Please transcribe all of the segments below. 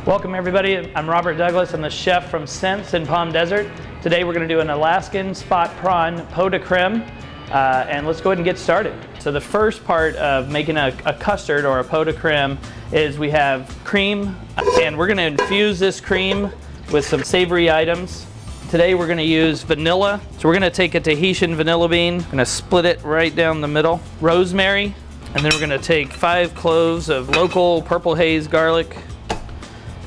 Welcome everybody, I'm Robert Douglas. I'm the chef from Sense in Palm Desert. Today we're going to do an Alaskan spot prawn pot de creme, and let's go ahead and get started. So the first part of making a custard or a pot de creme is we have cream, and we're going to infuse this cream with some savory items. Today we're going to use vanilla. So we're going to take a Tahitian vanilla bean, going to split it right down the middle, rosemary, and then we're going to take 5 cloves of local purple haze garlic.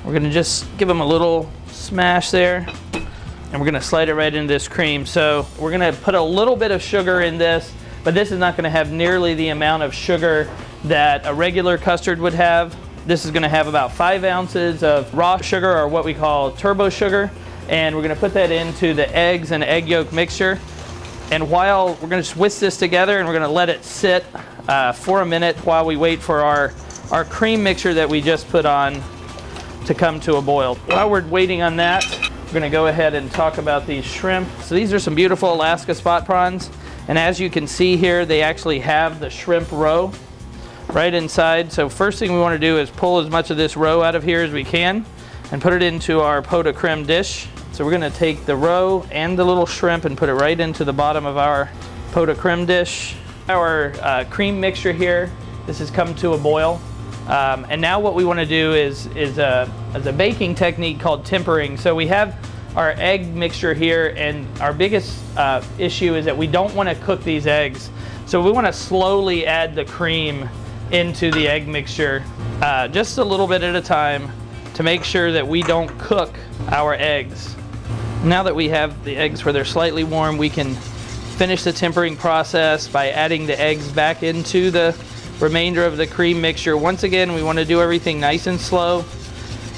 We're going to just give them a little smash there, and we're going to slide it right into this cream. So we're going to put a little bit of sugar in this, but this is not going to have nearly the amount of sugar that a regular custard would have. This is going to have about 5 ounces of raw sugar, or what we call turbo sugar, and we're going to put that into the eggs and egg yolk mixture. And while we're going to whisk this together, and we're going to let it sit for a minute while we wait for our cream mixture that we just put on to come to a boil. While we're waiting on that, we're going to go ahead and talk about these shrimp. So these are some beautiful Alaska spot prawns, and as you can see here, they actually have the shrimp roe right inside. So first thing we want to do is pull as much of this roe out of here as we can and put it into our pot de creme dish. So we're going to take the roe and the little shrimp and put it right into the bottom of our pot de creme dish. Our cream mixture here, this has come to a boil. And now what we want to do is a baking technique called tempering. So we have our egg mixture here, and our biggest issue is that we don't want to cook these eggs. So we want to slowly add the cream into the egg mixture, just a little bit at a time, to make sure that we don't cook our eggs. Now that we have the eggs where they're slightly warm, we can finish the tempering process by adding the eggs back into the remainder of the cream mixture. Once again, we want to do everything nice and slow.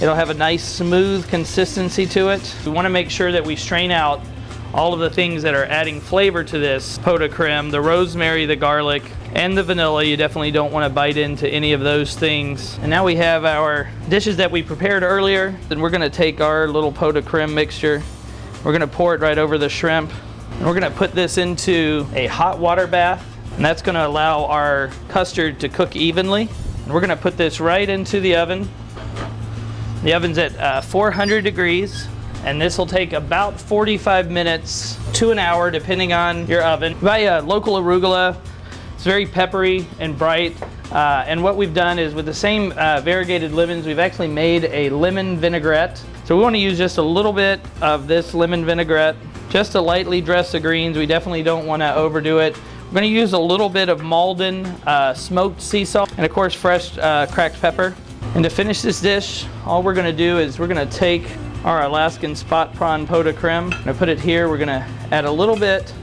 It'll have a nice smooth consistency to it. We want to make sure that we strain out all of the things that are adding flavor to this pot de creme, the rosemary, the garlic, and the vanilla. You definitely don't want to bite into any of those things. And now we have our dishes that we prepared earlier. Then we're going to take our little pot de creme mixture. We're going to pour it right over the shrimp. And we're going to put this into a hot water bath. And that's going to allow our custard to cook evenly. And we're going to put this right into the oven. The oven's at 400 degrees, and this will take about 45 minutes to an hour depending on your oven. Buy local arugula. It's very peppery and bright. And what we've done is, with the same variegated lemons, we've actually made a lemon vinaigrette. So we want to use just a little bit of this lemon vinaigrette just to lightly dress the greens. We definitely don't want to overdo it. We're going to use a little bit of Malden smoked sea salt, and of course fresh cracked pepper. And to finish this dish, all we're going to do is we're going to take our Alaskan spot prawn pot de creme. I'm going to put it here. We're going to add a little bit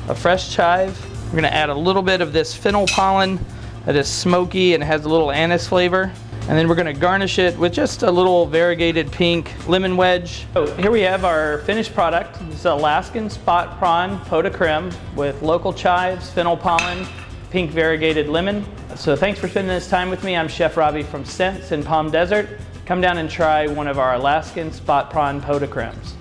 of fresh chive. We're going to add a little bit of this fennel pollen that is smoky and has a little anise flavor. And then we're going to garnish it with just a little variegated pink lemon wedge. So here we have our finished product. This is Alaskan spot prawn pot de creme with local chives, fennel pollen, pink variegated lemon. So thanks for spending this time with me. I'm Chef Robbie from Sense in Palm Desert. Come down and try one of our Alaskan spot prawn pot de cremes.